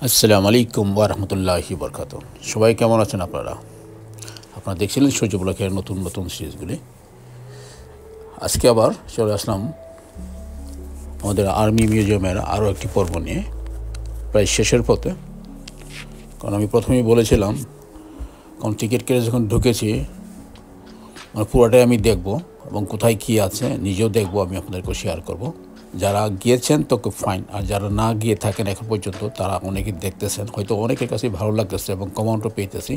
আসসালামু আলাইকুম ওয়া রাহমাতুল্লাহি ওয়া বারাকাতুহু। সবাই কেমন আছেন আপনারা? আপনারা দেখছিলেন সূর্য ব্লকের নতুন নতুন সিরিজগুলি। আজকে আবার চলে আসলাম আমাদের আর্মি মিউজিয়ামের আরও একটি পর্ব নিয়ে, প্রায় শেষের পথে। কারণ আমি প্রথমেই বলেছিলাম, কারণ টিকিট কেটে যখন ঢুকেছি মানে পুরোটাই আমি দেখব এবং কোথায় কী আছে নিজেও দেখব, আমি আপনাদেরকে শেয়ার করব। যারা গিয়েছেন তো খুব ফাইন, আর যারা না গিয়ে থাকেন এখন পর্যন্ত তারা অনেকেই দেখতেছেন, হয়তো অনেকের কাছে ভালো লাগতেছে এবং কমেন্টও পেতেছি।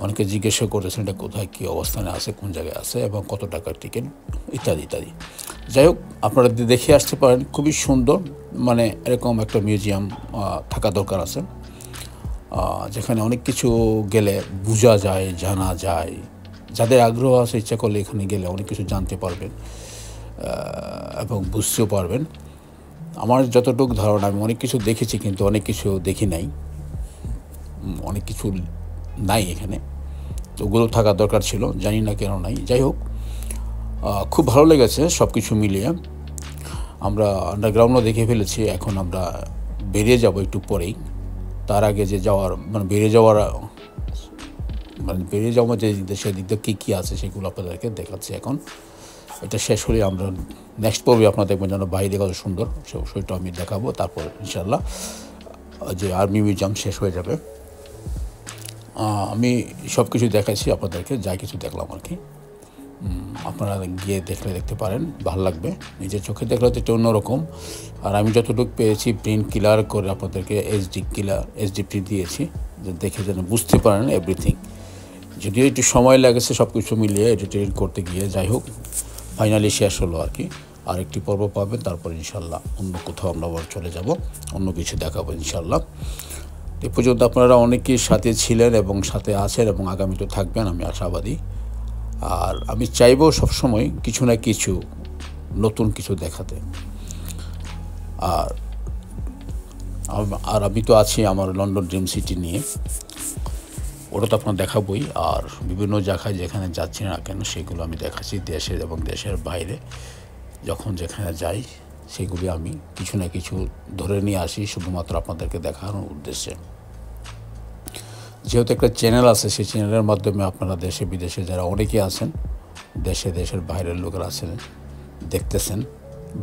অনেকে জিজ্ঞাসা করতেছেন এটা কোথায় কী অবস্থানে আছে, কোন জায়গায় আছে এবং কত টাকার টিকিট ইত্যাদি ইত্যাদি। যাই হোক, আপনারা দেখে আসতে পারেন, খুবই সুন্দর, মানে এরকম একটা মিউজিয়াম থাকা দরকার আছে, যেখানে অনেক কিছু গেলে বোঝা যায়, জানা যায়। যাদের আগ্রহ আছে, ইচ্ছা করলে এখানে গেলে অনেক কিছু জানতে পারবেন এবং বুঝতেও পারবেন। আমার যতটুকু ধারণা, আমি অনেক কিছু দেখেছি কিন্তু অনেক কিছু দেখি নাই, অনেক কিছু নাই এখানে, তো ওগুলো থাকা দরকার ছিল, জানি না কেন নাই। যাই হোক, খুব ভালো লেগেছে সব কিছু মিলিয়ে। আমরা আন্ডারগ্রাউন্ডও দেখে ফেলেছি, এখন আমরা বেরিয়ে যাব একটু পরেই। তার আগে যে যাওয়ার বেরিয়ে যাওয়ার যে দেশের দিক দিয়ে কী আছে সেগুলো আপনাদেরকে দেখাচ্ছি এখন। এটা শেষ হলে আমরা নেক্সট পর্বে আপনারা দেখবেন যেন বাইরে কত সুন্দর, সেটা আমি দেখাবো। তারপর ইনশাল্লাহ যে আর্মি মিউজিয়াম শেষ হয়ে যাবে। আমি সব কিছু দেখাইছি আপনাদেরকে, যা কিছু দেখলাম আর কি। আপনারা গিয়ে দেখতে পারেন, ভালো লাগবে। নিজের চোখে দেখলে তো এটা অন্যরকম। আর আমি যতটুকু পেয়েছি প্রিন্ট ক্লিয়ার করে আপনাদেরকে এইচডি প্রিন্ট দিয়েছি, যে দেখে যেন বুঝতে পারেন এভরিথিং। যদিও একটু সময় লাগেছে সব কিছু মিলিয়ে এডিট করতে গিয়ে। যাই হোক, ফাইনালি শেষ হলো আর কি। আরেকটি পর্ব পাবেন, তারপর ইনশাল্লাহ অন্য কোথাও আমরা আবার চলে যাব, অন্য কিছু দেখাবো ইনশাল্লাহ। এ পর্যন্ত আপনারা অনেকেই সাথে ছিলেন এবং সাথে আছেন এবং আগামীতে থাকবেন, আমি আশাবাদী। আর আমি চাইবো সবসময় কিছু না কিছু নতুন কিছু দেখাতে। আর আমি তো আছি আমার লন্ডন ড্রিম সিটি নিয়ে, ওটা তো আপনার দেখাবই। আর বিভিন্ন জায়গায় যেখানে যাচ্ছি না কেন সেগুলো আমি দেখাচ্ছি, দেশের এবং দেশের বাইরে যখন যেখানে যাই সেগুলি আমি কিছু না কিছু ধরে নিয়ে আসি, শুধুমাত্র আপনাদেরকে দেখানোর উদ্দেশ্যে। যেহেতু একটা চ্যানেল আছে, সেই চ্যানেলের মাধ্যমে আপনারা দেশে বিদেশে যারা অনেকে আছেন, দেশের বাইরের লোকেরা আছেন, দেখতেছেন,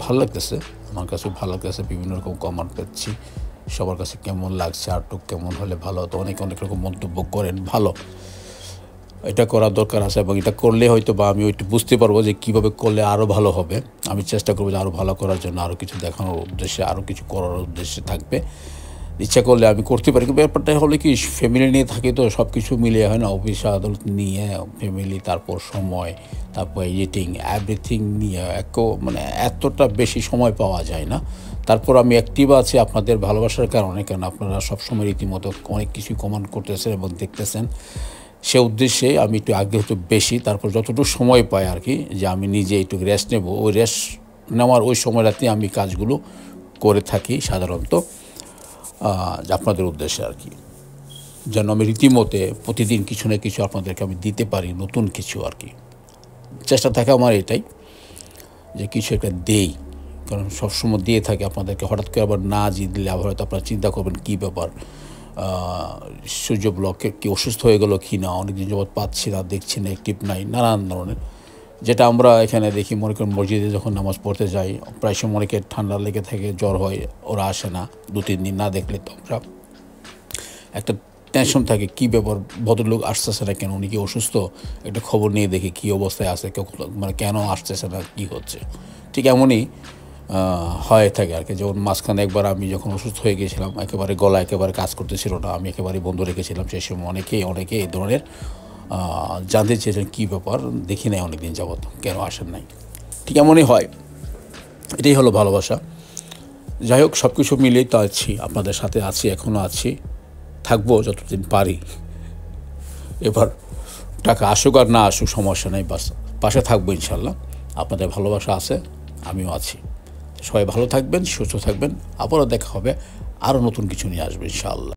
ভালো লাগতেছে। আমার কাছে ভালো লাগতেছে, বিভিন্ন রকম কমেন্ট পাচ্ছি, সবার কাছে কেমন লাগছে, আর্টুক কেমন হলে ভালো হতো, অনেক রকম মন্তব্য করেন। ভালো, এটা করার দরকার আছে এবং এটা করলে হয়তো বা আমি একটু বুঝতে পারবো যে কীভাবে করলে আরও ভালো হবে। আমি চেষ্টা করবো যে আরও ভালো করার জন্য, আরও কিছু দেখানোর উদ্দেশ্যে, আরও কিছু করার উদ্দেশ্যে থাকবে। ইচ্ছা করলে আমি করতে পারি। কিন্তু ব্যাপারটা হলে কি, ফ্যামিলি নিয়ে থাকি তো সব কিছু মিলিয়ে হয় না, অফিস আদালত নিয়ে ফ্যামিলি, তারপর সময়, তারপর এডিটিং, এভরিথিং নিয়ে এতটা বেশি সময় পাওয়া যায় না। তারপর আমি অ্যাক্টিভ আছি আপনাদের ভালোবাসার কারণে, কারণ আপনারা সবসময় রীতিমতো অনেক কিছুই কমেন্ট করতেছেন এবং দেখতেছেন। সে উদ্দেশ্যে আমি একটু আগ্রহ একটু বেশি। তারপর যতটুকু সময় পাই আর কি, যে আমি নিজে একটু রেস্ট নেব, ওই রেস্ট নেওয়ার ওই সময়টাতে আমি কাজগুলো করে থাকি সাধারণত, আপনাদের উদ্দেশ্যে আর কি, যেন আমি রীতিমতে প্রতিদিন কিছু না কিছু আপনাদেরকে আমি দিতে পারি, নতুন কিছু আর কি। চেষ্টা থাকে আমার এটাই, যে কিছু একটা দেই। কারণ সবসময় দিয়ে থাকে আপনাদেরকে, হঠাৎ করে আবার না দিলে আবার হয়তো আপনারা চিন্তা করবেন কী ব্যাপার, সূর্য ব্লকে কি অসুস্থ হয়ে গেলো কি না, অনেকদিন যাবৎ পাচ্ছি না, দেখছি না, অ্যাক্টিভ নাই, নানান ধরনের। যেটা আমরা এখানে দেখি, মনে করেন মসজিদে যখন নামাজ পড়তে যাই, প্রায় সময় অনেকে ঠান্ডা লেগে থাকে, জ্বর হয়, ওরা আসে না 2-3 দিন না দেখলে, তো আমরা একটা টেনশন থাকে কী ব্যাপার, ভদ্রলোক আসতেছে না কেন, উনি কি অসুস্থ, একটা খবর নিয়ে দেখি কী অবস্থায় আছে, কেন আসতেছে না, কী হচ্ছে। ঠিক এমনই হয়ে থাকে আর কি। যেমন মাঝখানে একবার আমি যখন অসুস্থ হয়ে গিয়েছিলাম, একেবারে গলা একেবারে কাজ করতেছিল না, আমি একেবারে বন্ধ রেখেছিলাম। সেই সময় অনেকে এই ধরনের জানতে চেয়েছেন কী ব্যাপার, দেখি নাই অনেক দিন যাবত, কেন আসেন নাই। ঠিক এমনই হয়, এটাই হলো ভালোবাসা। যাই হোক, সব কিছু মিলেই তো আছি, আপনাদের সাথে আছি, এখনও আছি, থাকবো যতদিন পারি। এবার টাকা আসুক আর না আসুক সমস্যা নেই, বাস পাশে থাকবো ইনশাল্লাহ। আপনাদের ভালোবাসা আছে, আমিও আছি। সবাই ভালো থাকবেন, সুস্থ থাকবেন, আবারও দেখা হবে, আরও নতুন কিছু নিয়ে আসবে ইনশাআল্লাহ।